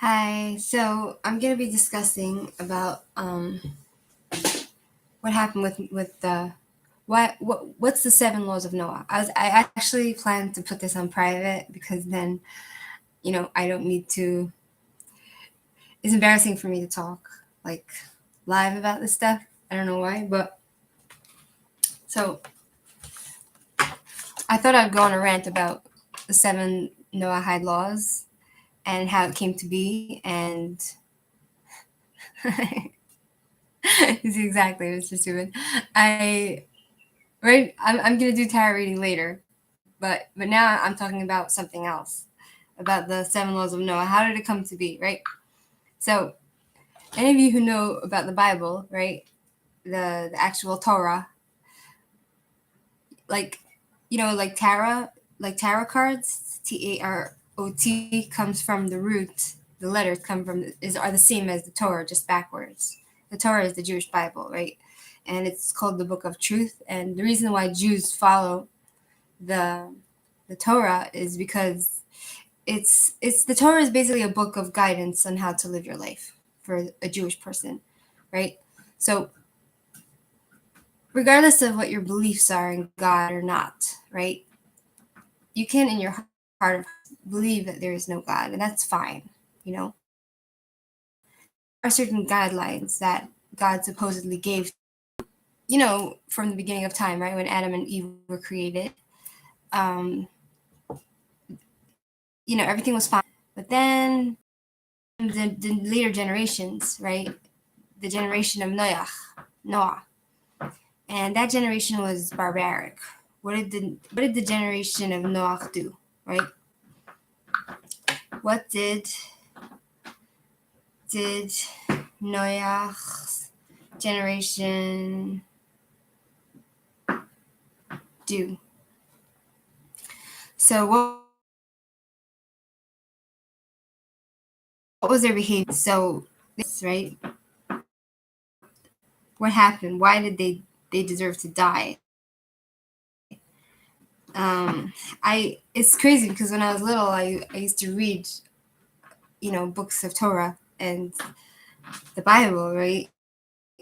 Hi. So I'm gonna be discussing about what happened with the what's the seven laws of Noah. I actually planned to put this on private because then I don't need to. It's embarrassing for me to talk like live about this stuff. I don't know why, but so I thought I'd go on a rant about the seven noahide laws and how it came to be and. See, exactly, Mr. Stupid. I right. I'm gonna do tarot reading later, but now I'm talking about something else, about the seven laws of Noah. How did it come to be, right? So, any of you who know about the Bible, right, the actual Torah, like like tarot cards, Tarot comes from the root. The letters come from are the same as the Torah, just backwards. The Torah is the Jewish Bible, right? And it's called the Book of Truth. And the reason why Jews follow the the Torah is because it's the Torah is basically a book of guidance on how to live your life for a Jewish person, right? So regardless of what your beliefs are in God or not, right? You can in your heart believe that there is no God, and that's fine, you know. There are certain guidelines that God supposedly gave, from the beginning of time, right? When Adam and Eve were created. Um, everything was fine. But then the later generations, right? The generation of Noah, and that generation was barbaric. What did the generation of Noah do, right? What did Noah's generation do? So what was their behavior? So this, right? What happened? Why did they deserve to die? It's crazy because when I was little, I used to read, books of Torah and the Bible, right?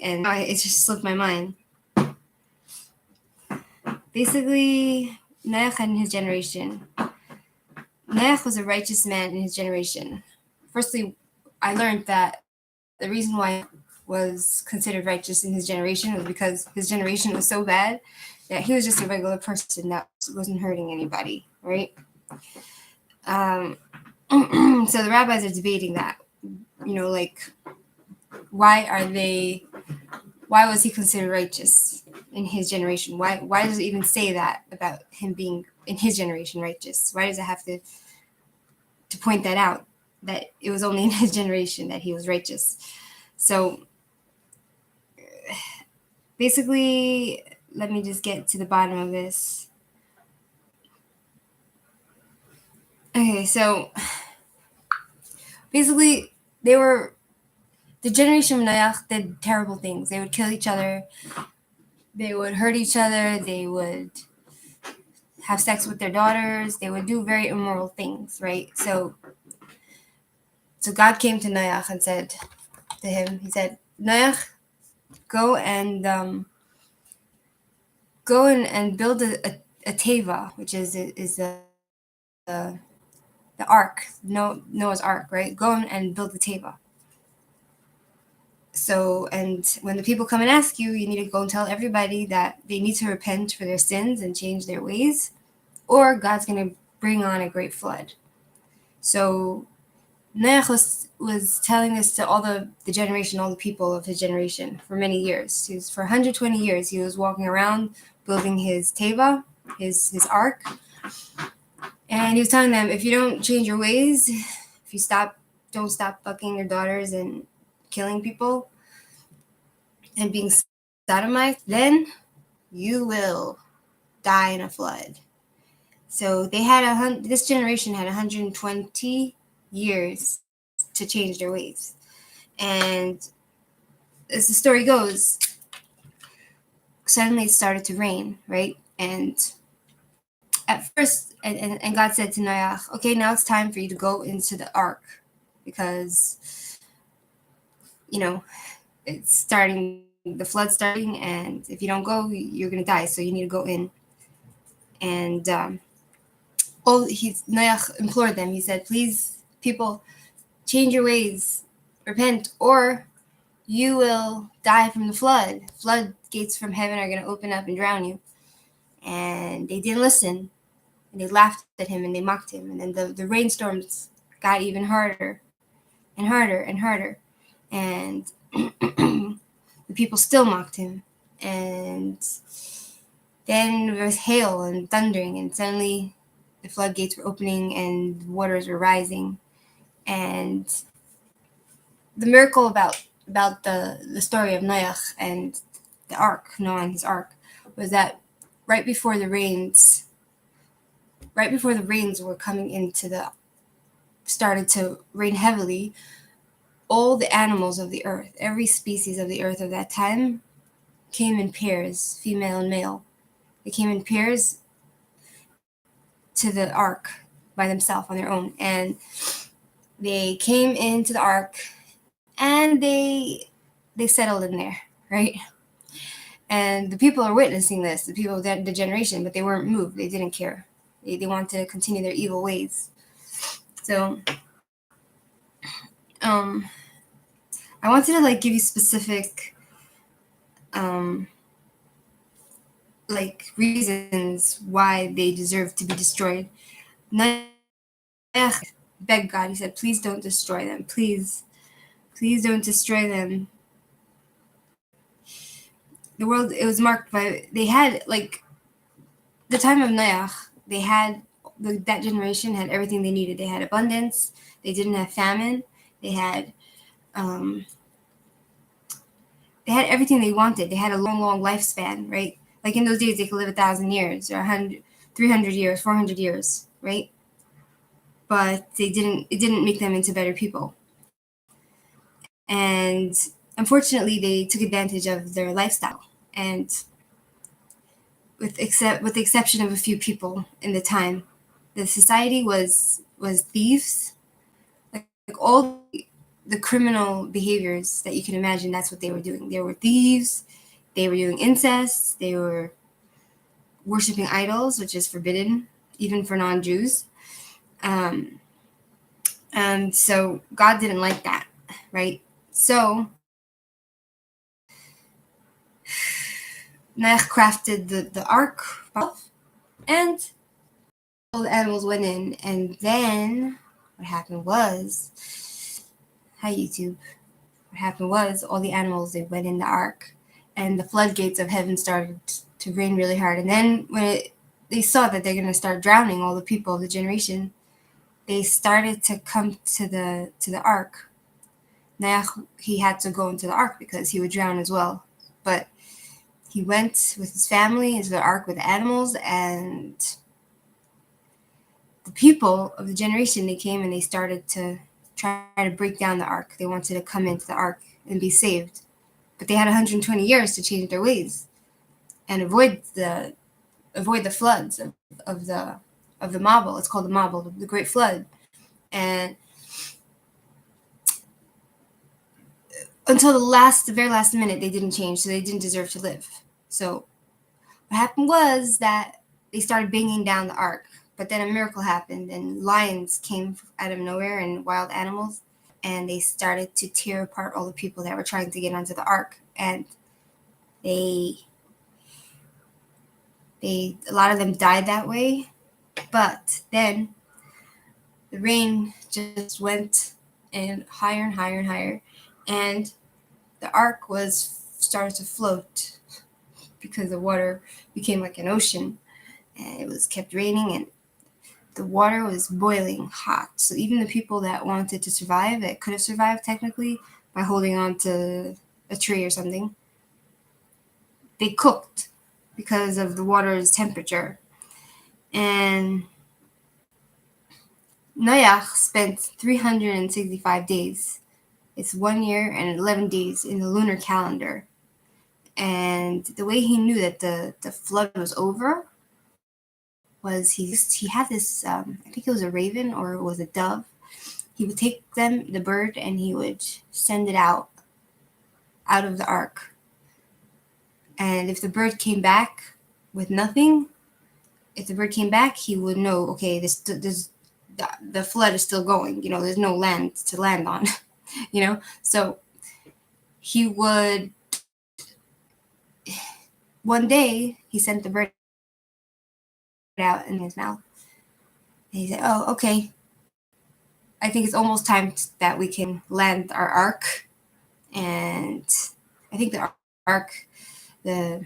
And it just slipped my mind. Basically, Noach and his generation. Noach was a righteous man in his generation. Firstly, I learned that the reason why he was considered righteous in his generation was because his generation was so bad that he was just a regular person that wasn't hurting anybody, right? So the rabbis are debating that, like why was he considered righteous in his generation? Why does it even say that about him being in his generation righteous? Why does it have to point that out, that it was only in his generation that he was righteous? So basically, let me just get to the bottom of this. Okay, so basically the generation of Noach did terrible things. They would kill each other, they would hurt each other, they would have sex with their daughters, they would do very immoral things, right? So God came to Noach and said to him, he said, Noach, go and build a teva, which is the ark, Noah's ark, right? Go and build the teva. So, and when the people come and ask you, you need to go and tell everybody that they need to repent for their sins and change their ways, or God's going to bring on a great flood. So Noach was telling this to all the generation, all the people of his generation for many years. For 120 years, he was walking around building his teva, his ark. And he was telling them, if you don't change your ways, if you don't stop fucking your daughters and killing people and being sodomized, then you will die in a flood. So they had this generation had 120 years to change their ways. And as the story goes, suddenly it started to rain, right? And at first, and God said to Noach, okay, now it's time for you to go into the ark. because, you know, it's starting, the flood's starting, and if you don't go, you're going to die. So you need to go in. And Noach implored them. He said, please, people, change your ways, repent, or you will die from the flood. Floodgates from heaven are going to open up and drown you. And they didn't listen. And they laughed at him and they mocked him. And then the rainstorms got even harder and harder and harder. And the people still mocked him. And then there was hail and thundering. And suddenly the floodgates were opening and waters were rising. And the miracle about the story of Noach and the ark, Noah and his ark, was that right before the rains were coming into started to rain heavily, all the animals of the earth, every species of the earth of that time, came in pairs, female and male. They came in pairs to the ark by themselves on their own, and they came into the ark, and they settled in there, right? And the people are witnessing this, the people of the generation, but they weren't moved. They didn't care. They wanted to continue their evil ways. So, I wanted to give you specific, reasons why they deserve to be destroyed. Begged God. He said, "Please don't destroy them. Please don't destroy them." The world, it was marked by, they had the time of Noach. They had that generation had everything they needed. They had abundance. They didn't have famine. They had everything they wanted. They had a long lifespan, right? In those days, they could live 1,000 years or 100, 300 years, 400 years, right? But it didn't make them into better people. And unfortunately, they took advantage of their lifestyle. And with the exception of a few people in the time, the society was thieves. All the criminal behaviors that you can imagine, that's what they were doing. They were thieves. They were doing incest. They were worshiping idols, which is forbidden, even for non-Jews. And so God didn't like that, right? So Noach crafted the ark, and all the animals went in. And then what happened was, hi YouTube, what happened was all the animals, they went in the ark, and the floodgates of heaven started to rain really hard. And then when they saw that they're going to start drowning all the people of the generation, they started to come to the ark. Noach, he had to go into the ark because he would drown as well. But he went with his family into the ark with the animals, and the people of the generation, they came and they started to try to break down the ark. They wanted to come into the ark and be saved. But they had 120 years to change their ways and avoid the floods of the Mabul. It's called the Mabul, the Great Flood. And until the very last minute, they didn't change, so they didn't deserve to live. So what happened was that they started banging down the ark, but then a miracle happened, and lions came out of nowhere and wild animals, and they started to tear apart all the people that were trying to get onto the ark. And a lot of them died that way. But then the rain just went and higher and higher and higher, and the ark started to float because the water became like an ocean, and it was kept raining, and the water was boiling hot. So even the people that wanted to survive, that could have survived technically by holding on to a tree or something, they cooked because of the water's temperature. And Noach spent 365 days. It's 1 year and 11 days in the lunar calendar. And the way he knew that the flood was over was he had this, I think it was a raven or it was a dove, he would take the bird, and he would send it out of the ark. And if the bird came back with nothing, he would know, okay, the flood is still going. There's no land to land on. So he would. One day, he sent the bird out in his mouth, and he said, "Oh, okay. I think it's almost time that we can land our ark." And I think the ark, the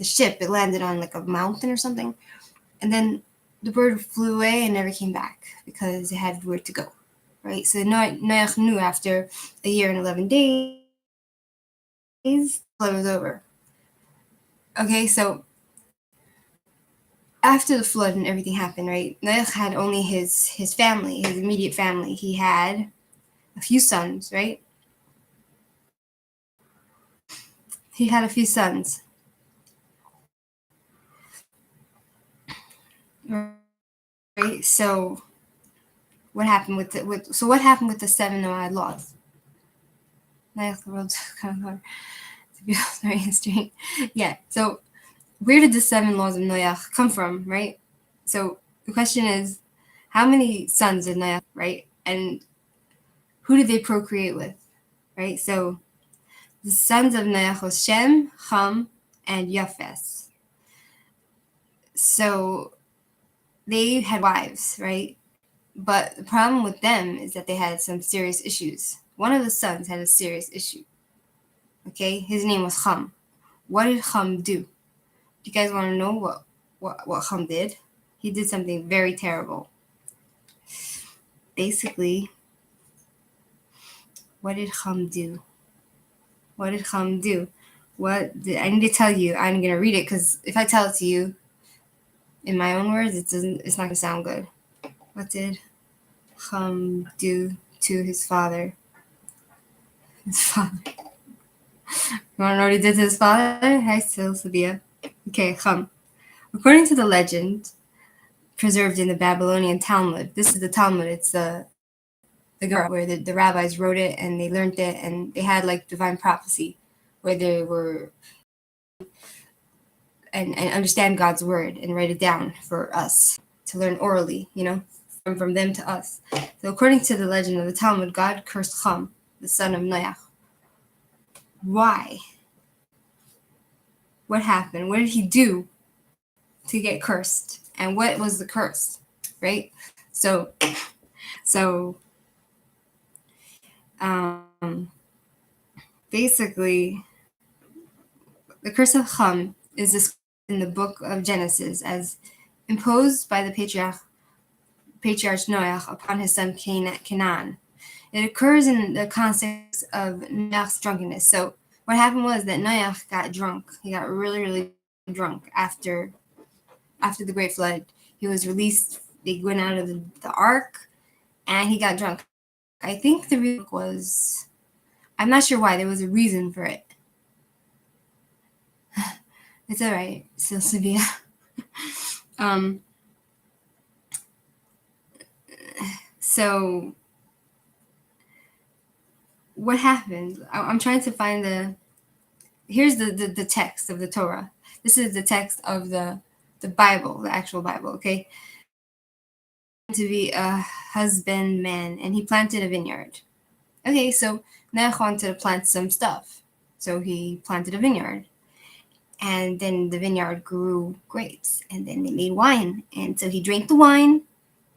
ship, it landed on like a mountain or something, and then the bird flew away and never came back because it had where to go, right? So Noach knew after a year and 11 days, the flood was over. Okay, so after the flood and everything happened, right? Noach had only his family, his immediate family. He had a few sons, right? He had a few sons. Right? So what happened with the 7 noahide laws? Noach, the world's kind of hard to be sorry history. Yeah. So where did the 7 laws of Noach come from, right? So the question is, how many sons did Noach, right? And who did they procreate with, right? So the sons of Noach was Shem, Ham, and Yafes. So they had wives, right? But the problem with them is that they had some serious issues. One of the sons had a serious issue. Okay, his name was Ham. What did Ham do? You guys want to know what Ham did? He did something very terrible. Basically, what did Ham do? I need to tell you. I'm gonna read it because if I tell it to you in my own words, it's not gonna sound good. What did Ham do to his father? You wanna know what he did to his father? Hi, still Sabia. Okay, Ham. According to the legend preserved in the Babylonian Talmud, this is the Talmud. It's the Gemara where the rabbis wrote it and they learned it, and they had like divine prophecy where they were and understand God's word and write it down for us to learn orally, from them to us. So according to the legend of the Talmud, God cursed Ham, the son of Noach. Why? What happened? What did he do to get cursed? And what was the curse? Right? So basically, the curse of Ham is described in the book of Genesis as imposed by the patriarch Noach upon his son Canaan. It occurs in the context of Noach's drunkenness. So what happened was that Noach got drunk. He got really, really drunk after the Great Flood. He was released. They went out of the ark, and he got drunk. I think the reason was, I'm not sure why. There was a reason for it. It's all right, Sylvia. So what happened? I'm trying to find here's the text of the Torah. This is the text of the Bible, the actual Bible, okay? To be a husbandman, and he planted a vineyard. Okay, so Noach wanted to plant some stuff. So he planted a vineyard. And then the vineyard grew grapes, and then they made wine. And so he drank the wine,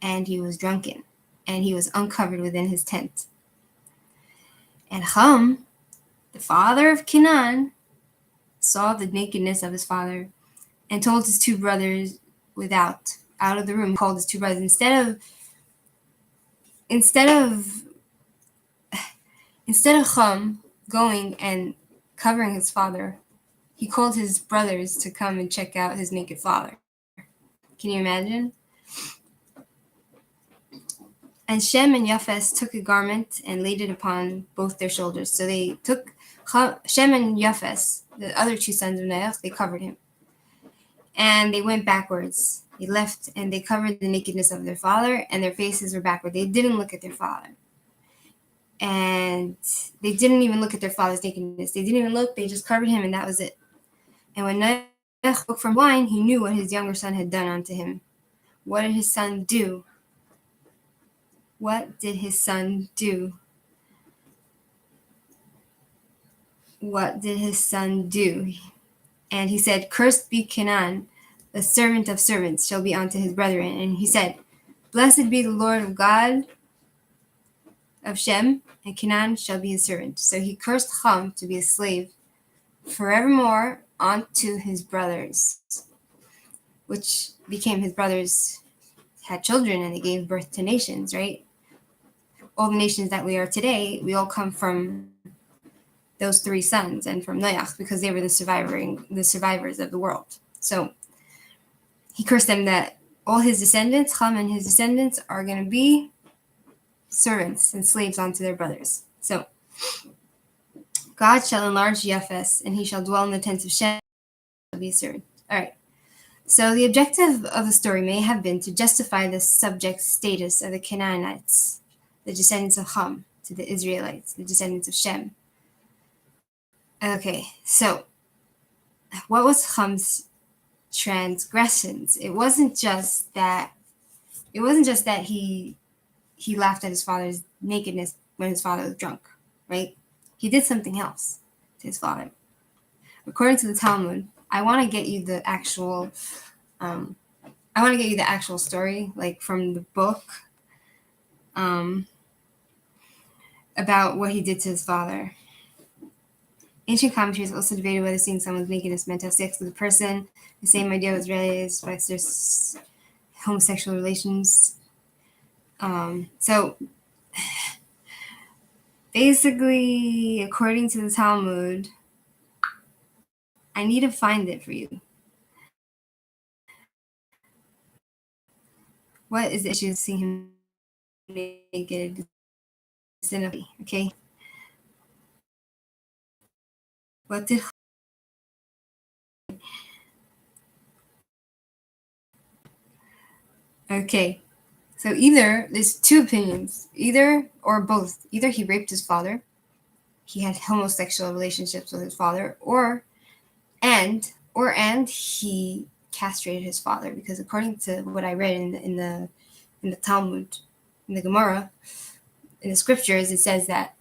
and he was drunken, and he was uncovered within his tent. And Ham, the father of Canaan, saw the nakedness of his father and told his 2 brothers out of the room. He called his 2 brothers. Instead of Ham going and covering his father, he called his brothers to come and check out his naked father. Can you imagine? And Shem and Yafes took a garment and laid it upon both their shoulders. So they took Shem and Yafes, the other 2 sons of Noach, they covered him. And they went backwards. They left and they covered the nakedness of their father, and their faces were backward. They didn't look at their father. And they didn't even look at their father's nakedness. They didn't even look. They just covered him, and that was it. And when Noach woke from wine, he knew what his younger son had done unto him. What did his son do? What did his son do? What did his son do? And he said, Cursed be Canaan, the servant of servants shall be unto his brethren. And he said, Blessed be the Lord of God of Shem, and Canaan shall be his servant. So he cursed Ham to be a slave forevermore unto his brothers, which became his brothers had children, and they gave birth to nations, right? All the nations that we are today, we all come from those three sons and from Noach, because they were the survivors of the world. So he cursed them that all his descendants, Ham and his descendants, are going to be servants and slaves unto their brothers. So God shall enlarge Japheth, and he shall dwell in the tents of Shem, shall be a servant. All right. So the objective of the story may have been to justify the subject status of the Canaanites, the descendants of Ham, to the Israelites, the descendants of Shem. Okay, so what was Ham's transgressions? It wasn't just that he laughed at his father's nakedness when his father was drunk, right? He did something else to his father. According to the Talmud, I want to get you the actual story, like from the book, about what he did to his father. Ancient commentaries also debated whether seeing someone's nakedness meant to have sex with a person. The same idea was raised by homosexual relations. So basically, according to the Talmud, I need to find it for you. What is the issue of seeing him naked? Okay. What did Okay. So either there's two opinions, either or both. Either he raped his father, he had homosexual relationships with his father, and he castrated his father, because according to what I read in the Talmud, in the Gemara, in the scriptures, it says that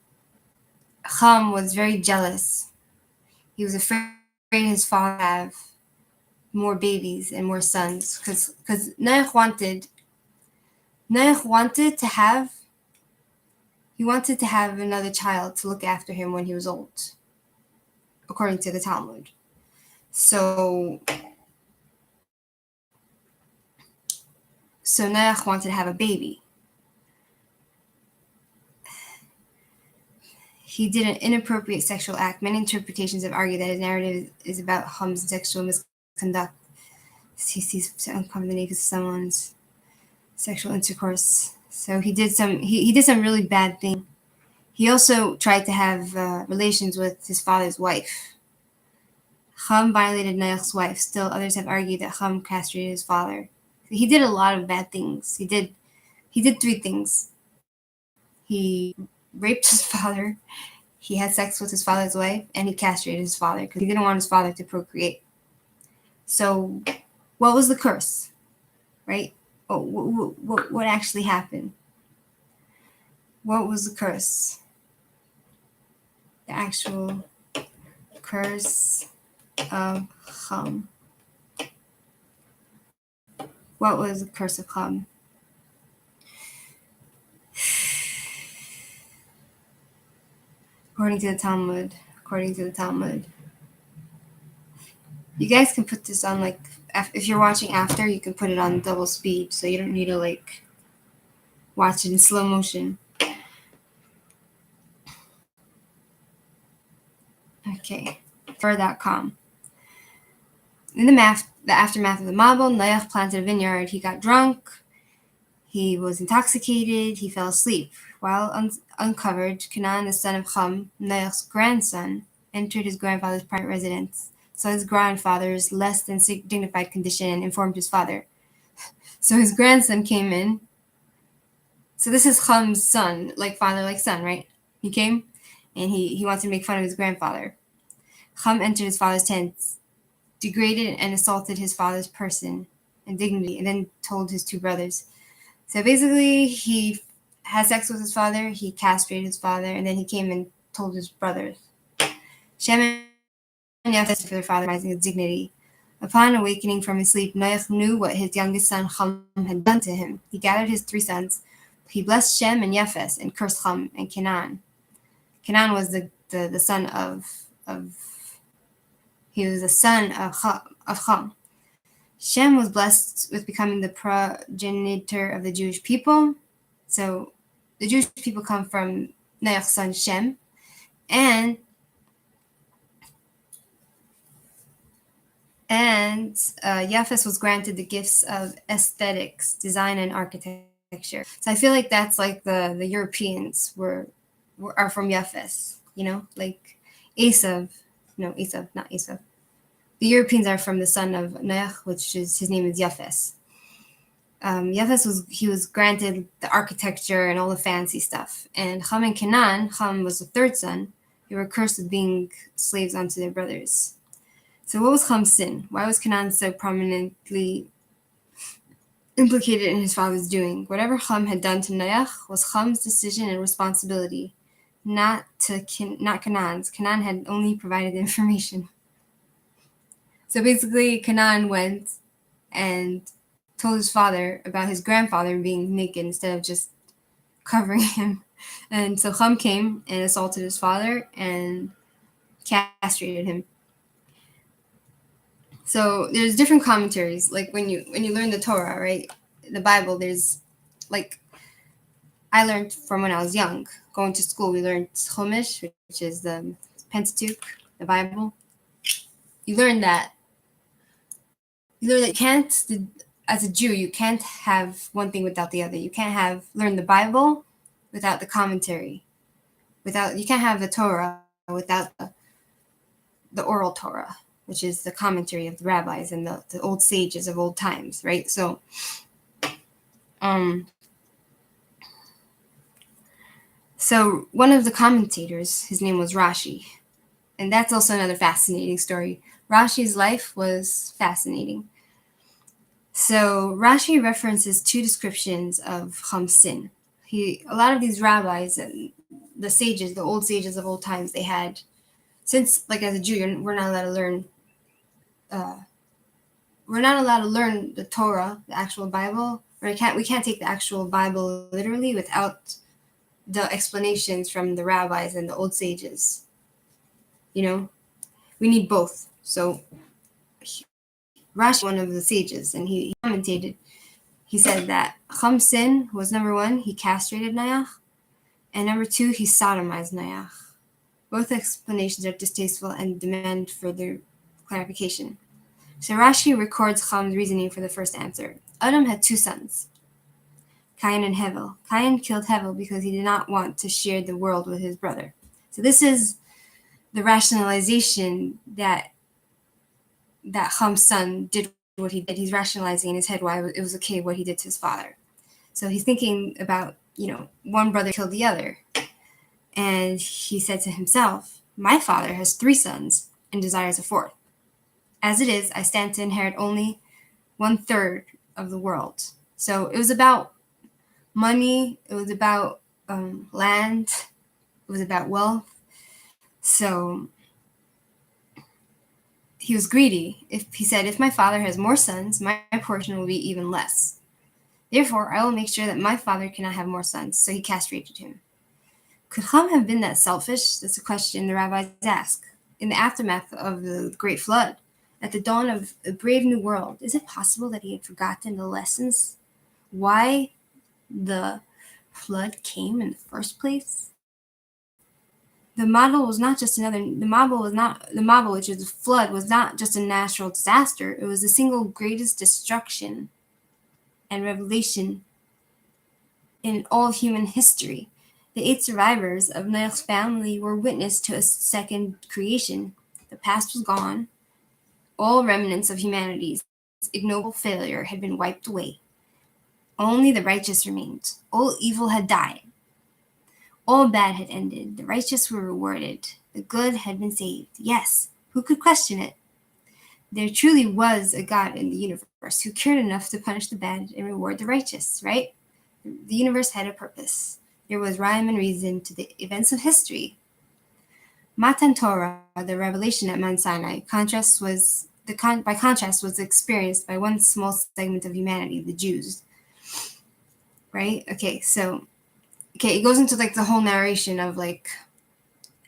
Ham was very jealous. He was afraid his father would have more babies and more sons, because Noach wanted to have another child to look after him when he was old, according to the Talmud. So Noach wanted to have a baby. He did an inappropriate sexual act. Many interpretations have argued that his narrative is about Ham's sexual misconduct. He sees uncover the naked of someone's sexual intercourse. So he did some really bad thing. He also tried to have relations with his father's wife. Ham violated Noach's wife. Still, others have argued that Ham castrated his father. He did a lot of bad things. He did three things. He raped his father, he had sex with his father's wife, and he castrated his father because he didn't want his father to procreate. So what was the curse, right? What actually happened? What was the curse? The actual curse of Ham. What was the curse of Ham? According to the Talmud. You guys can put this on, like, if you're watching after, you can put it on double speed, so you don't need to, like, watch it in slow motion. Okay, for.com. In the aftermath of the Mabul, Noach planted a vineyard. He got drunk. He was intoxicated. He fell asleep. While uncovered, Canaan, the son of Ham, Noach's grandson, entered his grandfather's private residence. Saw his grandfather's less than dignified condition and informed his father. So his grandson came in. So this is Ham's son, like father, like son, right? He came, and he wanted to make fun of his grandfather. Ham entered his father's tent, degraded and assaulted his father's person and dignity, and then told his two brothers. So basically, he had sex with his father, he castrated his father, and then he came and told his brothers. Shem and Yafes for their father, rising his dignity. Upon awakening from his sleep, Noach knew what his youngest son Ham had done to him. He gathered his 3 sons. He blessed Shem and Yafes and cursed Ham and Canaan. Canaan was the son he was the son of Ham. Shem was blessed with becoming the progenitor of the Jewish people. So the Jewish people come from Noach's son Shem, and Yafes was granted the gifts of aesthetics, design, and architecture. So I feel like that's like the Europeans are from Yafes, like Esav. No, Esav, not Esav. The Europeans are from the son of Noach, his name is Yafes. Yafes was granted the architecture and all the fancy stuff. And Ham and Canaan, Ham was the 3rd son. They were cursed with being slaves unto their brothers. So what was Ham's sin? Why was Canaan so prominently implicated in his father's doing? Whatever Ham had done to Noach was Ham's decision and responsibility, not Canaan's. Canaan had only provided the information. So basically, Canaan went and told his father about his grandfather being naked instead of just covering him. And so Ham came and assaulted his father and castrated him. So there's different commentaries. Like when you learn the Torah, right? The Bible, there's like, I learned from when I was young, going to school, we learned Chumash, which is the Pentateuch, the Bible. You learn that you can't, as a Jew, you can't have one thing without the other. You can't learn the Bible without the commentary. You can't have the Torah without the oral Torah, which is the commentary of the rabbis and the old sages of old times, right? So, so one of the commentators, his name was Rashi, and that's also another fascinating story. Rashi's life was fascinating. So Rashi references 2 descriptions of Ham's sin. A lot of these rabbis and the sages, the old sages of old times, they had, since like as a Jew, we're not allowed to learn the Torah, the actual Bible, or we can't take the actual Bible literally without the explanations from the rabbis and the old sages. We need both. So Rashi, one of the sages, and he commentated. He said that Ham's sin was, number 1, he castrated Noach, and number 2, he sodomized Noach. Both explanations are distasteful and demand further clarification. So Rashi records Ham's reasoning for the first answer. Adam had 2 sons, Cain and Hevel. Cain killed Hevel because he did not want to share the world with his brother. So this is the rationalization that Ham's son did what he did. He's rationalizing in his head why it was okay what he did to his father. So he's thinking about, one brother killed the other. And he said to himself, my father has 3 sons and desires a 4th. As it is, I stand to inherit only 1/3 of the world. So it was about money. It was about land. It was about wealth. So he was greedy. He said, if my father has more sons, my portion will be even less. Therefore, I will make sure that my father cannot have more sons. So he castrated him. Could Ham have been that selfish? That's a question the rabbis ask. In the aftermath of the Great Flood, at the dawn of a brave new world, is it possible that he had forgotten the lessons? Why the flood came in the first place? The Mabul, which is the flood, was not just a natural disaster. It was the single greatest destruction and revelation in all human history. The 8 survivors of Noach's family were witness to a second creation. The past was gone. All remnants of humanity's ignoble failure had been wiped away. Only the righteous remained. All evil had died. All bad had ended. The righteous were rewarded. The good had been saved. Yes, who could question it? There truly was a God in the universe who cared enough to punish the bad and reward the righteous, right? The universe had a purpose. There was rhyme and reason to the events of history. Matan Torah, the revelation at Mount Sinai, by contrast, was experienced by one small segment of humanity, the Jews. Right? It goes into like the whole narration of like,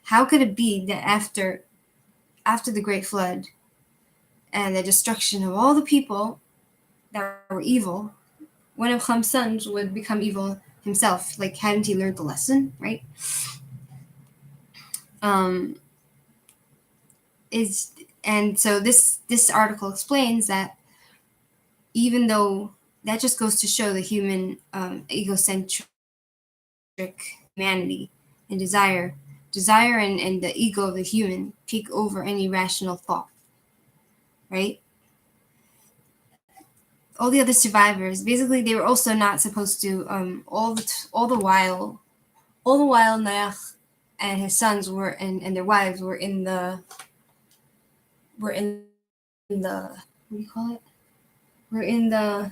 how could it be that after the great flood and the destruction of all the people that were evil, one of Ham's sons would become evil himself? Like, hadn't he learned the lesson, right? So this article explains that even though that just goes to show the human egocentric humanity and desire and the ego of the human take over any rational thought, right? All the other survivors, basically, they were also not supposed to. All the while, Noach and his sons and their wives were in the what do you call it? Were in the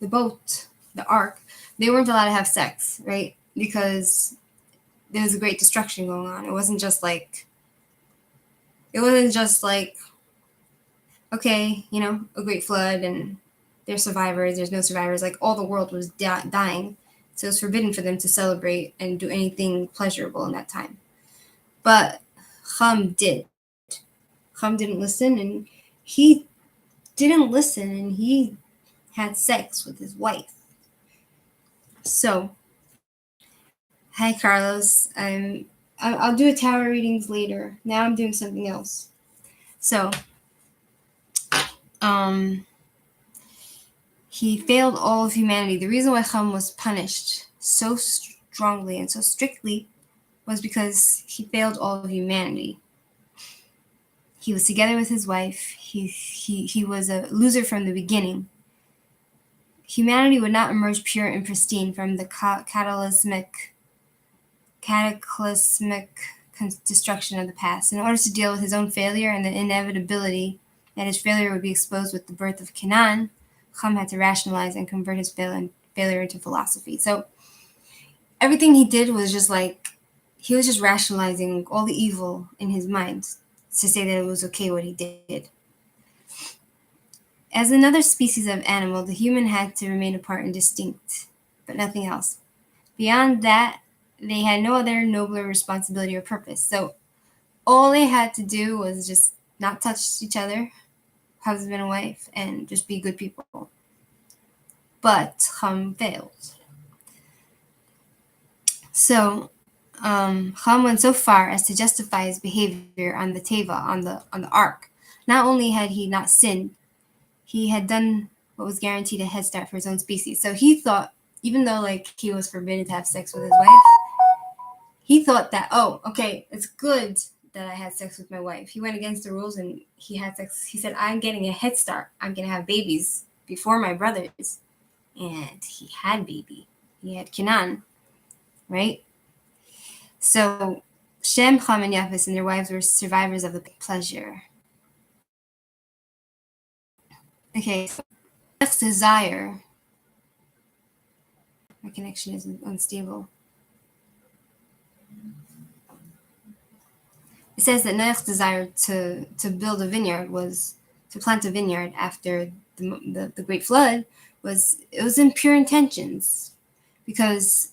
boat, the ark. They weren't allowed to have sex, right? Because there was a great destruction going on. It wasn't just like, okay, a great flood and there's survivors, there's no survivors. Like, all the world was dying. So it's forbidden for them to celebrate and do anything pleasurable in that time. But Ham did. Ham didn't listen, and he had sex with his wife. So, hi Carlos. I'll do a tower readings later. Now I'm doing something else. So, he failed all of humanity. The reason why Ham was punished so strongly and so strictly was because he failed all of humanity. He was together with his wife. He was a loser from the beginning. Humanity would not emerge pure and pristine from the cataclysmic destruction of the past. In order to deal with his own failure and the inevitability that his failure would be exposed with the birth of Canaan, Ham had to rationalize and convert his failure into philosophy. So everything he did was just like, he was just rationalizing all the evil in his mind to say that it was okay what he did. As another species of animal, the human had to remain apart and distinct, but nothing else. Beyond that, they had no other nobler responsibility or purpose. So all they had to do was just not touch each other, husband and wife, and just be good people. But Ham failed. So Ham went so far as to justify his behavior on the Teva, on the ark. Not only had he not sinned, he had done what was guaranteed a head start for his own species. So he thought, even though like he was forbidden to have sex with his wife, he thought that, oh, okay, it's good that I had sex with my wife. He went against the rules and he had sex. He said, I'm getting a head start. I'm going to have babies before my brothers. And he had baby. He had Canaan, right? So Shem, Ham, and Yafis and their wives were survivors of the pleasure. Okay, so Noach's desire. My connection is unstable. It says that Noach's desire to build a vineyard to plant a vineyard after the great flood was in pure intentions, because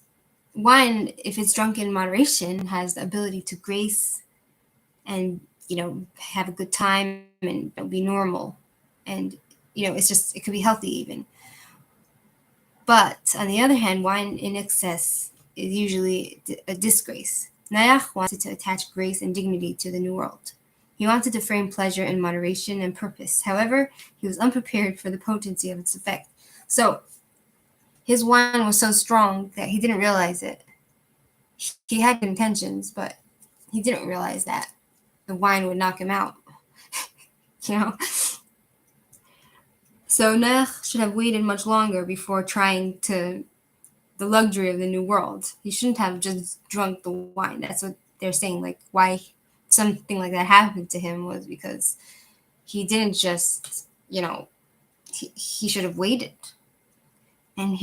wine, if it's drunk in moderation, has the ability to grace and have a good time and be normal, and it could be healthy even. But on the other hand, wine in excess is usually a disgrace. Noach wanted to attach grace and dignity to the new world. He wanted to frame pleasure in moderation and purpose. However, he was unprepared for the potency of its effect. So his wine was so strong that he didn't realize it. He had good intentions, but he didn't realize that the wine would knock him out. So Noach should have waited much longer before trying the the luxury of the new world. He shouldn't have just drunk the wine. That's what they're saying. Like, why something like that happened to him was because he didn't just, he should have waited. And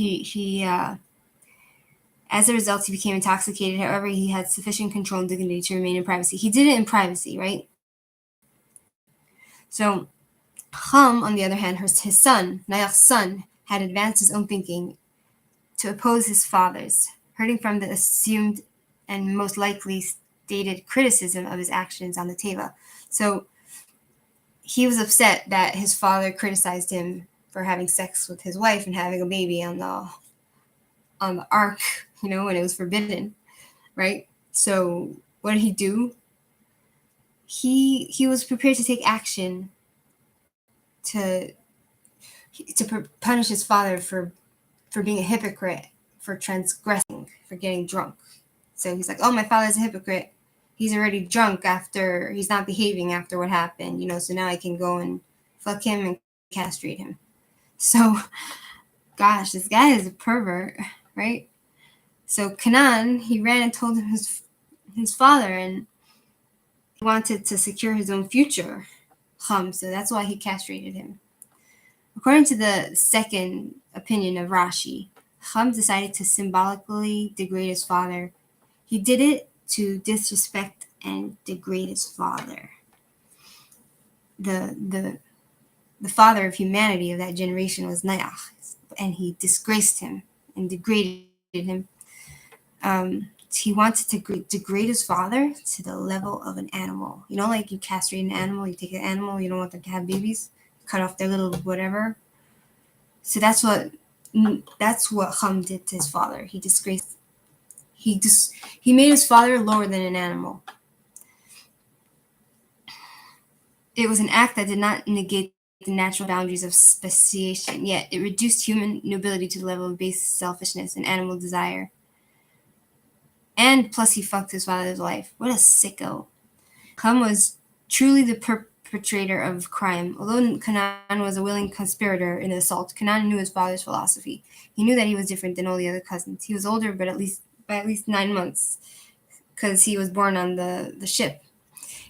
as a result, he became intoxicated. However, he had sufficient control and dignity to remain in privacy. He did it in privacy, right? So Ham, on the other hand, his son, Noach's son, had advanced his own thinking to oppose his father's, hurting from the assumed and most likely stated criticism of his actions on the Teva. So he was upset that his father criticized him for having sex with his wife and having a baby on the ark, when it was forbidden, right? So what did he do? He was prepared to take action to punish his father for being a hypocrite, for transgressing, for getting drunk. So he's like, oh, my father's a hypocrite. He's already drunk after, he's not behaving after what happened, so now I can go and fuck him and castrate him. So, gosh, this guy is a pervert, right? So Canaan, he ran and told him his father, and he wanted to secure his own future, so that's why he castrated him. According to the second opinion of Rashi, Ham decided to symbolically degrade his father. He did it to disrespect and degrade his father. The father of humanity of that generation was Noach, and he disgraced him and degraded him. He wanted to degrade his father to the level of an animal. Like you castrate an animal, you take an animal, you don't want them to have babies, cut off their little whatever. So that's what Ham did to his father. He disgraced. He made his father lower than an animal. It was an act that did not negate the natural boundaries of speciation, yet it reduced human nobility to the level of base selfishness and animal desire. And plus, he fucked his father's wife. What a sicko. Ham was truly the perpetrator of crime. Although Canaan was a willing conspirator in the assault, Canaan knew his father's philosophy. He knew that he was different than all the other cousins. He was older, but by at least 9 months, because he was born on the ship.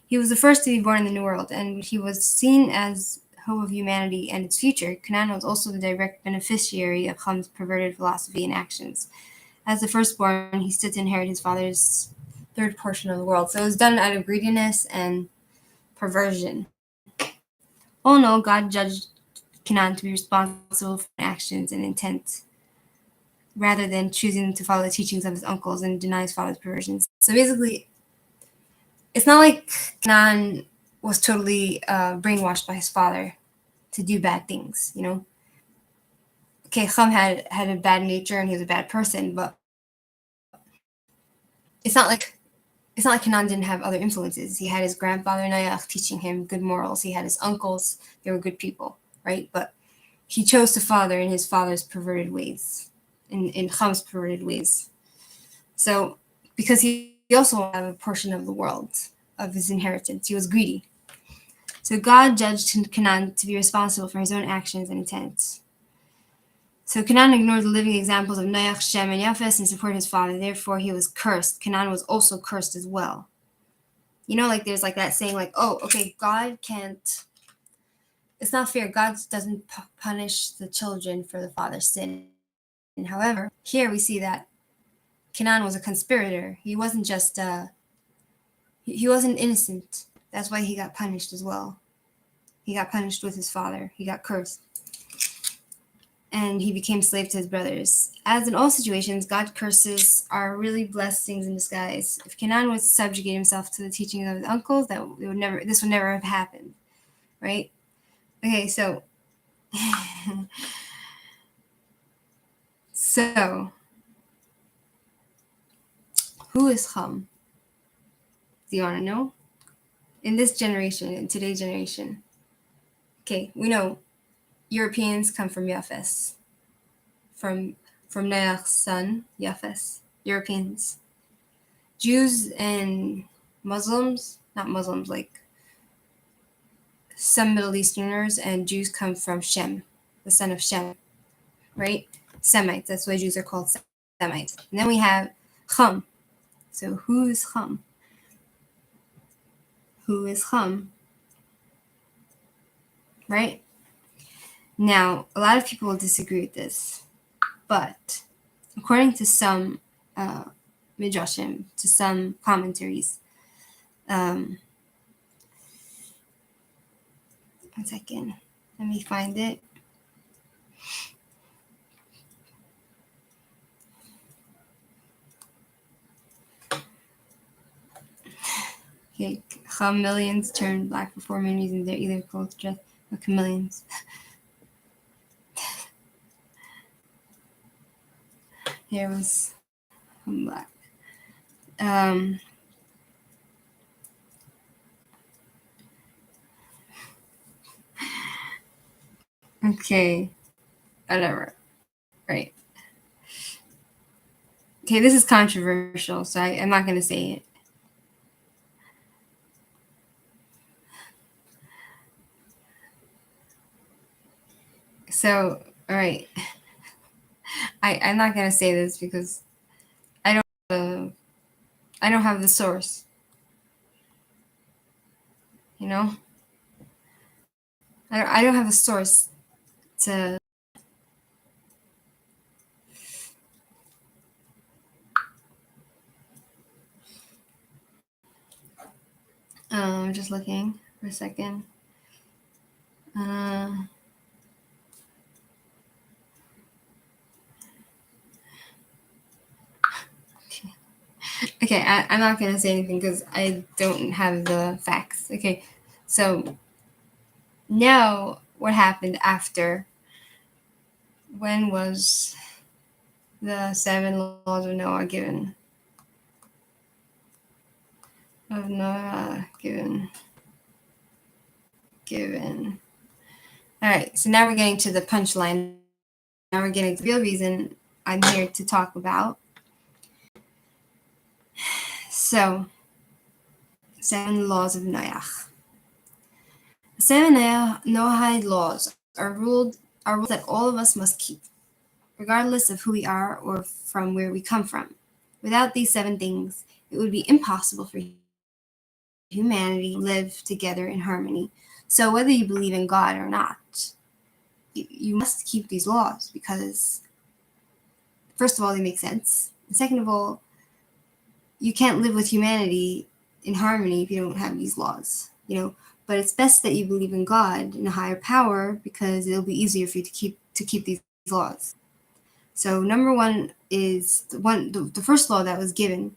He was the first to be born in the New World, and he was seen as hope of humanity and its future. Canaan was also the direct beneficiary of Ham's perverted philosophy and actions. As the firstborn, he stood to inherit his father's third portion of the world. So it was done out of greediness and perversion. Oh no, God judged Canaan to be responsible for actions and intent, rather than choosing to follow the teachings of his uncles and deny his father's perversions. So basically, it's not like Canaan was totally brainwashed by his father to do bad things, Okay, Ham had a bad nature and he was a bad person, but it's not like Canaan didn't have other influences. He had his grandfather Noach teaching him good morals. He had his uncles; they were good people, right? But he chose to father in his father's perverted ways, in Ham's perverted ways. So, because he also had a portion of the world, of his inheritance, he was greedy. So God judged Canaan to be responsible for his own actions and intents. So Canaan ignored the living examples of Noach, Shem, and Japheth and supported his father. Therefore, he was cursed. Canaan was also cursed as well. Like there's like that saying, like, oh, okay, God can't. It's not fair. God doesn't punish the children for the father's sin. And however, here we see that Canaan was a conspirator. He wasn't just he wasn't innocent. That's why he got punished as well. He got punished with his father. He got cursed. And he became slave to his brothers. As in all situations, God's curses are really blessings in disguise. If Canaan would subjugate himself to the teachings of his uncles, this would never have happened, right? Okay, so who is Ham? Do you want to know? In this generation, in today's generation, okay, we know Europeans come from Japheth, from Noach's son, Japheth, Europeans. Jews and Muslims, not Muslims, like some Middle Easterners and Jews come from Shem, the son of Shem, right? Semites, that's why Jews are called Semites. And then we have Chum. So who is Chum? Who is Chum? Right? Now, a lot of people will disagree with this, but according to some midrashim, to some commentaries, 1 second, let me find it. Okay, chameleons turn black for 4 main reasons. They're either called just or chameleons. Here was black. Okay, whatever. Right. Okay, this is controversial, so I'm not going to say it. So, all right. I'm not going to say this because I don't have the source. You know? I don't have a source to I'm just looking for a second. Okay, I'm not going to say anything because I don't have the facts. Okay, so now what happened after? When was the 7 laws of Noah given? Of Noah given. All right, so now we're getting to the punchline. Now we're getting to the real reason I'm here to talk about. So, 7 laws of Noah. The 7 noahide laws are rules that all of us must keep, regardless of who we are or from where we come from. Without these 7 things, it would be impossible for humanity to live together in harmony. So whether you believe in God or not, you must keep these laws because, first of all, they make sense. And second of all, you can't live with humanity in harmony if you don't have these laws, But it's best that you believe in God, in a higher power, because it'll be easier for you to keep these laws. So number 1 is the first law that was given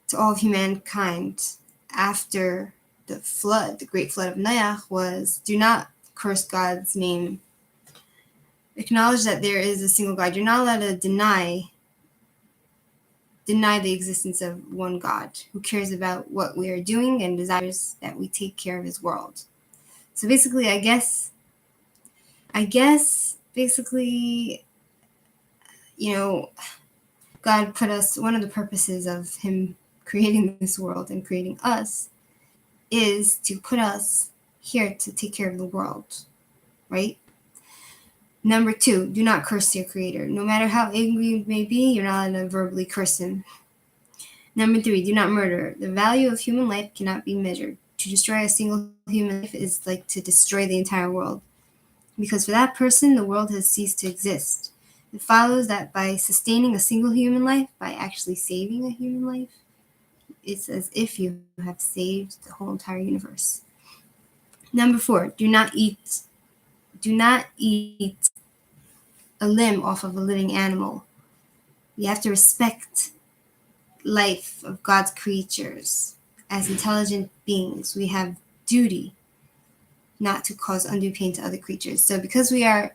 to all of humankind after the flood, the great flood of Noah, was do not curse God's name. Acknowledge that there is a single God. You're not allowed to deny the existence of one God who cares about what we are doing and desires that we take care of his world. So basically, I guess basically, God put us, one of the purposes of him creating this world and creating us is to put us here to take care of the world, right? Number 2, do not curse your creator. No matter how angry you may be, you're not allowed to verbally curse him. Number 3, do not murder. The value of human life cannot be measured. To destroy a single human life is like to destroy the entire world. Because for that person, the world has ceased to exist. It follows that by sustaining a single human life, by actually saving a human life, it's as if you have saved the whole entire universe. Number 4, do not eat a limb off of a living animal. We have to respect life of God's creatures. As intelligent beings, we have duty not to cause undue pain to other creatures. So because we are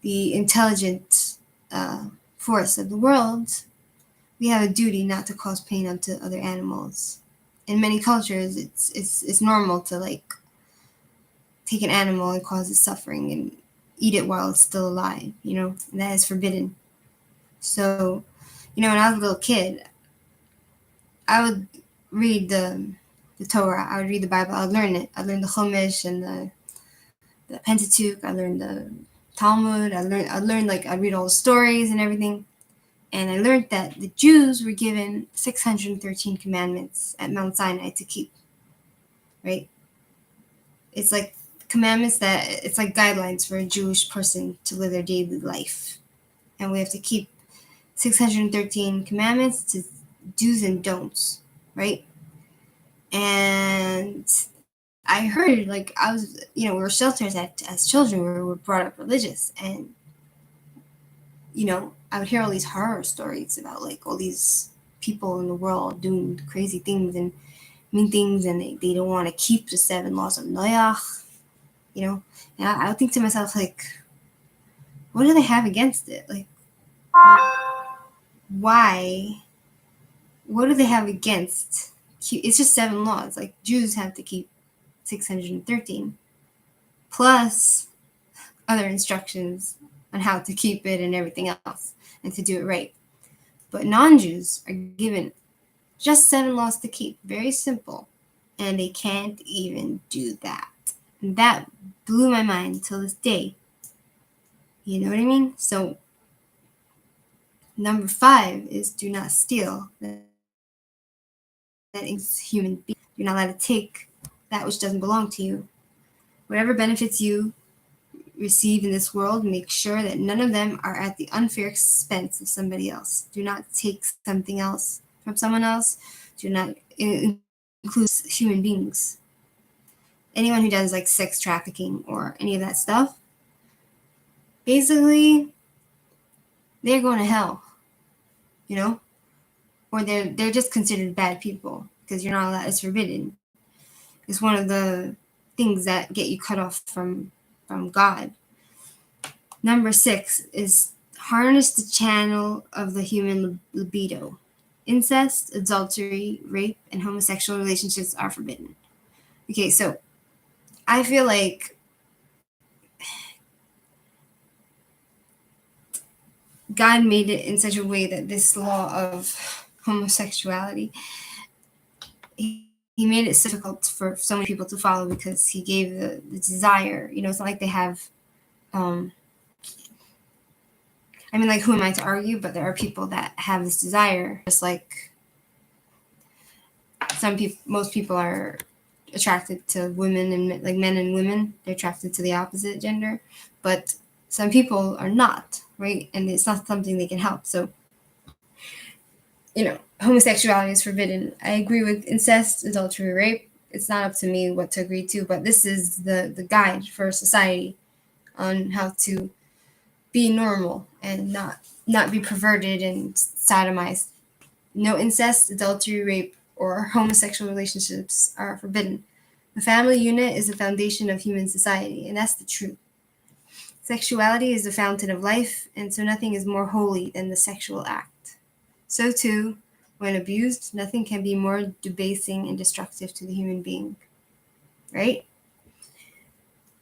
the intelligent force of the world, we have a duty not to cause pain unto other animals. In many cultures, it's normal to take an animal and cause it suffering and eat it while it's still alive, and that is forbidden. So, when I was a little kid, I would read the Torah, I would read the Bible, I would learn it. I learned the Chumash and the Pentateuch, I learned the Talmud, I'd read all the stories and everything. And I learned that the Jews were given 613 commandments at Mount Sinai to keep, right? It's like commandments that, it's like guidelines for a Jewish person to live their daily life. And we have to keep 613 commandments to do's and don'ts, right? And I heard, like, I was, we were shelters as children, we were brought up religious, and I would hear all these horror stories about like all these people in the world doing crazy things and mean things, and they don't want to keep the 7 laws of Noach, and I would think to myself, like, what do they have against it? Like, why? What do they have against? It's just 7 laws. Like, Jews have to keep 613 plus other instructions on how to keep it and everything else and to do it right. But non-Jews are given just 7 laws to keep. Very simple. And they can't even do that. And that blew my mind till this day. You know what I mean? So, number 5 is do not steal. That is human being. You're not allowed to take that which doesn't belong to you. Whatever benefits you receive in this world, make sure that none of them are at the unfair expense of somebody else. Do not take something else from someone else. Do not include human beings. Anyone who does like sex trafficking or any of that stuff, basically, they're going to hell, or they're just considered bad people because you're not allowed. It's forbidden. It's one of the things that get you cut off from God. Number 6 is harness the channel of the human libido. Incest, adultery, rape, and homosexual relationships are forbidden. Okay, so I feel like God made it in such a way that this law of homosexuality, he made it so difficult for so many people to follow because he gave the desire. It's not like they have, like, who am I to argue? But there are people that have this desire, just like most people are attracted to women, and like men and women, they're attracted to the opposite gender. But some people are not, right? And it's not something they can help. So, homosexuality is forbidden. I agree with incest, adultery, rape. It's not up to me what to agree to, but this is the guide for society on how to be normal and not be perverted and sodomized. No incest, adultery, rape, or homosexual relationships are forbidden. The family unit is the foundation of human society, and that's the truth. Sexuality is the fountain of life, and so nothing is more holy than the sexual act. So too, when abused, nothing can be more debasing and destructive to the human being, right?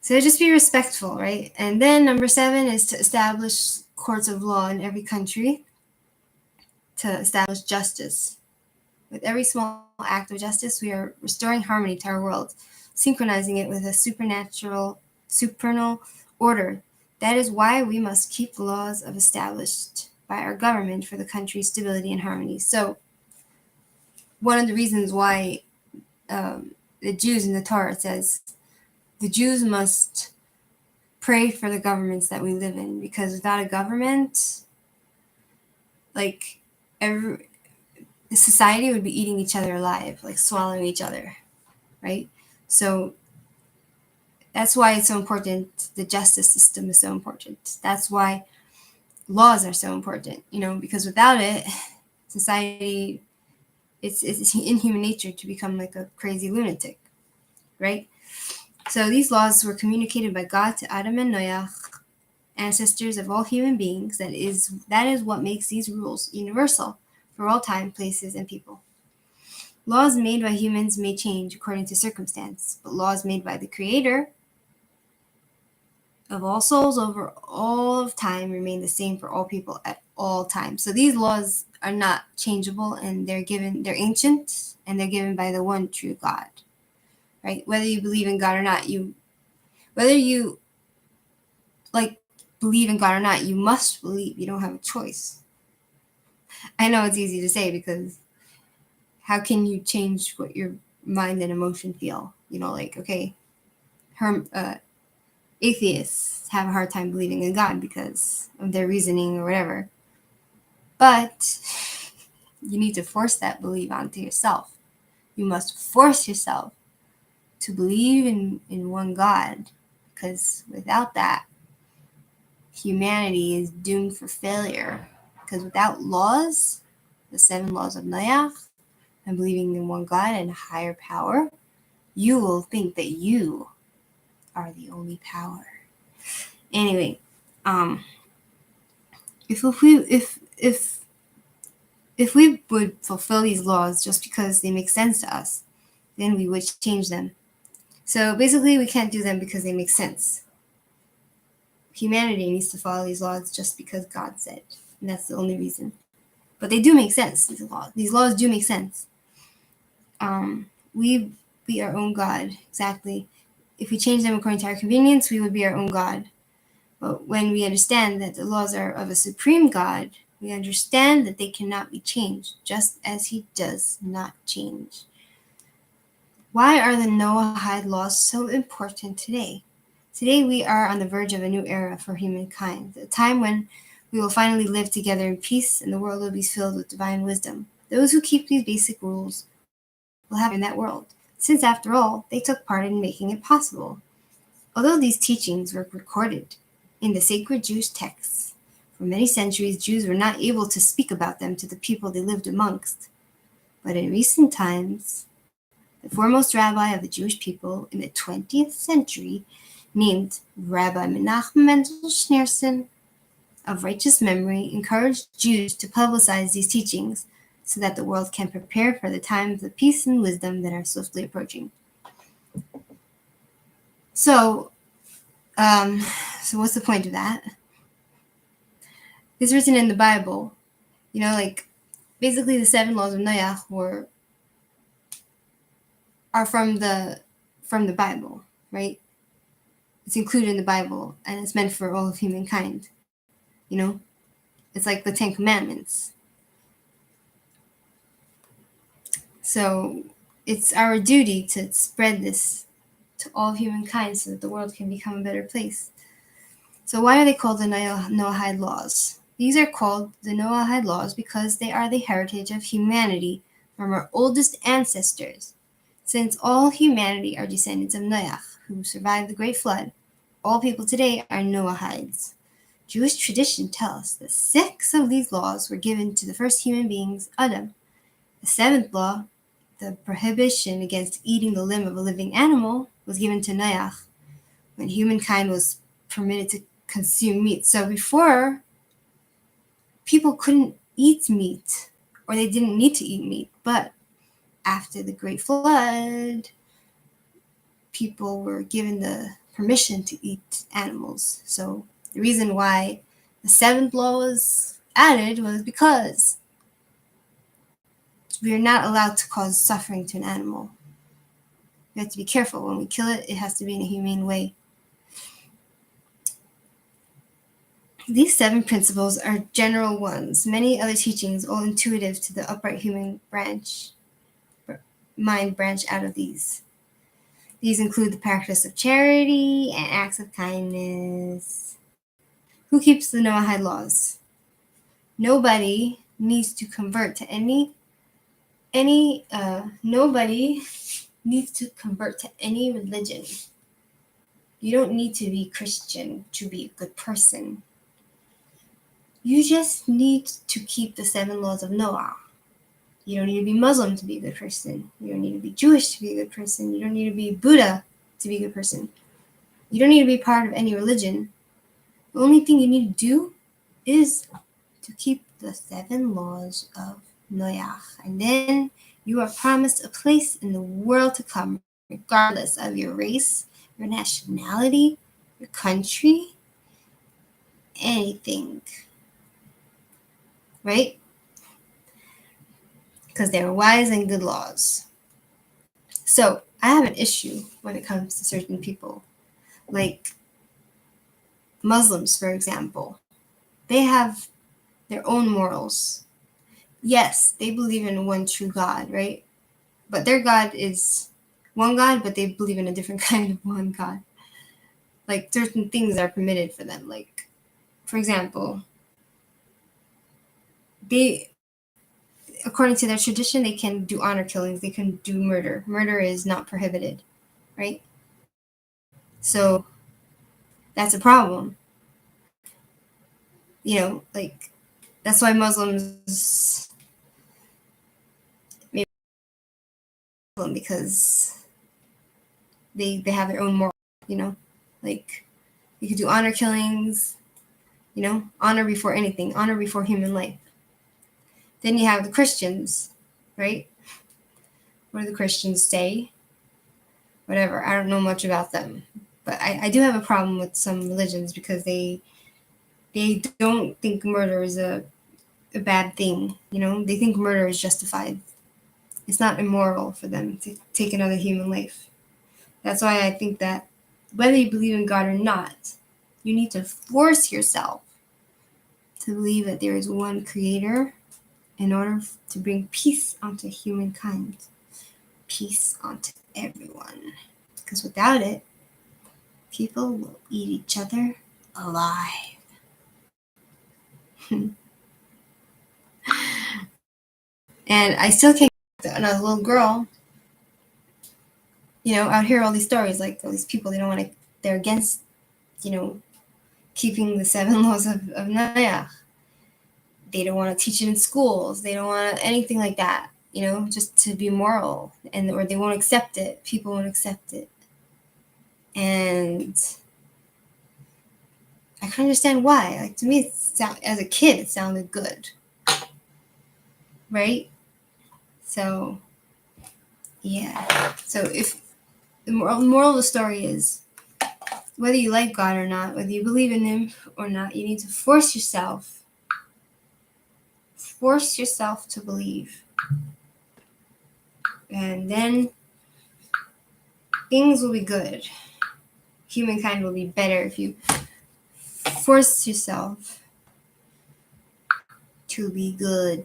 So just be respectful, right? And then number 7 is to establish courts of law in every country to establish justice. With every small act of justice, we are restoring harmony to our world, synchronizing it with a supernal order. That is why we must keep the laws established by our government for the country's stability and harmony. So, one of the reasons why the Jews in the Torah says the Jews must pray for the governments that we live in, because without a government, like, the society would be eating each other alive, like swallowing each other, right? So that's why it's so important. The justice system is so important. That's why laws are so important, because without it, society, it's in human nature to become like a crazy lunatic, right? So these laws were communicated by God to Adam and Noach, ancestors of all human beings. That is what makes these rules universal for all time, places, and people. Laws made by humans may change according to circumstance, but laws made by the Creator of all souls over all of time remain the same for all people at all times. So these laws are not changeable, and they're ancient, and they're given by the one true God, right? Whether you believe in God or not, whether you believe in God or not, you must believe. You don't have a choice. I know it's easy to say because how can you change what your mind and emotion feel? Like, okay, atheists have a hard time believing in God because of their reasoning or whatever. But you need to force that belief onto yourself. You must force yourself to believe in one God, because without that, humanity is doomed for failure. Because without laws, the 7 laws of Noah, and believing in one God and higher power, you will think that you are the only power. Anyway, if we would fulfill these laws just because they make sense to us, then we would change them. So basically, we can't do them because they make sense. Humanity needs to follow these laws just because God said, and that's the only reason. But they do make sense. These laws do make sense. We be our own God, exactly. If we change them according to our convenience, we would be our own God. But when we understand that the laws are of a supreme God, we understand that they cannot be changed, just as he does not change. Why are the Noahide laws so important today? Today we are on the verge of a new era for humankind, a time when we will finally live together in peace and the world will be filled with divine wisdom. Those who keep these basic rules will have in that world, since after all, they took part in making it possible. Although these teachings were recorded in the sacred Jewish texts, for many centuries Jews were not able to speak about them to the people they lived amongst. But in recent times, the foremost rabbi of the Jewish people in the 20th century, named Rabbi Menachem Mendel Schneerson, of righteous memory, encouraged Jews to publicize these teachings so that the world can prepare for the times of peace and wisdom that are swiftly approaching. So what's the point of that? It's written in the Bible. Basically the 7 laws of Noah are from the Bible, right? It's included in the Bible, and it's meant for all of humankind. It's like the 10 Commandments. So it's our duty to spread this to all of humankind so that the world can become a better place. So why are they called the Noahide laws? These are called the Noahide laws because they are the heritage of humanity from our oldest ancestors. Since all humanity are descendants of Noah, who survived the Great Flood, all people today are Noahides. Jewish tradition tells us that 6 of these laws were given to the first human beings, Adam. The 7th law, the prohibition against eating the limb of a living animal, was given to Noah when humankind was permitted to consume meat. So before, people couldn't eat meat, or they didn't need to eat meat. But after the Great Flood, people were given the permission to eat animals. So the reason why the 7th law was added was because we are not allowed to cause suffering to an animal. We have to be careful. When we kill it, it has to be in a humane way. These 7 principles are general ones. Many other teachings, all intuitive to the upright human mind branch out of these. These include the practice of charity and acts of kindness. Who keeps the Noahide laws? Nobody needs to convert to nobody needs to convert to any religion. You don't need to be Christian to be a good person. You just need to keep the 7 laws of Noah. You don't need to be Muslim to be a good person. You don't need to be Jewish to be a good person. You don't need to be Buddha to be a good person. You don't need to be part of any religion. The only thing you need to do is to keep the 7 laws of Noah. And then you are promised a place in the world to come, regardless of your race, your nationality, your country, anything. Right? Because they're wise and good laws. So I have an issue when it comes to certain people. Like Muslims, for example. They have their own morals. yes, they believe in one true God, right? But their God is one God, but they believe in a different kind of one God. Like certain things are permitted for them. Like, for example, they, according to their tradition, they can do honor killings, they can do murder. Murder is not prohibited, right? So that's a problem. Like that's why Muslims maybe because they have their own moral, like you could do honor killings, honor before anything, honor before human life. Then you have the Christians, right? What do the Christians say? Whatever. I don't know much about them, but I do have a problem with some religions because they don't think murder is a bad thing. They think murder is justified. It's not immoral for them to take another human life. That's why I think that whether you believe in God or not, you need to force yourself to believe that there is one creator in order to bring peace onto humankind, peace onto everyone. Because without it, people will eat each other alive. And I still can't get when I was a little girl, I would hear all these stories, like all these people, they're against, keeping the 7 laws of Noah. They don't want to teach it in schools. They don't want anything like that, just to be moral, or they won't accept it. People won't accept it. And I can understand why. Like, to me, as a kid, it sounded good, right? So, yeah. So if the moral of the story is, whether you like God or not, whether you believe in Him or not, you need to force yourself to believe. And then things will be good. Humankind will be better if you force yourself to be good.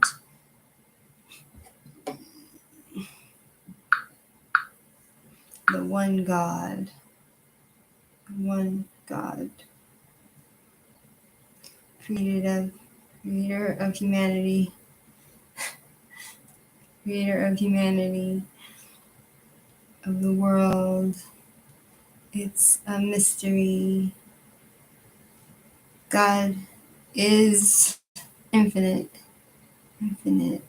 The one God. One God. Creator of humanity. Creator of humanity. Of the world. It's a mystery. God is infinite. Infinite.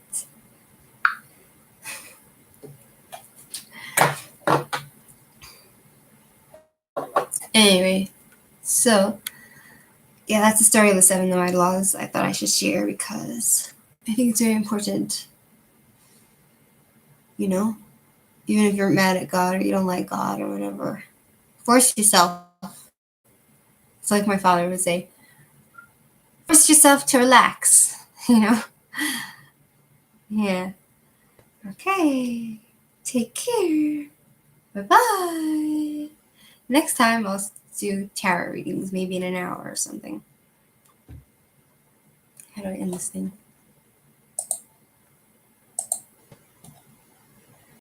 Anyway, so yeah, that's the story of the 7 noahide laws I thought I should share because I think it's very important. Even if you're mad at God or you don't like God or whatever, force yourself. It's like my father would say, force yourself to relax, Yeah. Okay. Take care. Bye-bye. Next time I'll do tarot readings, maybe in an hour or something. How do I end this thing?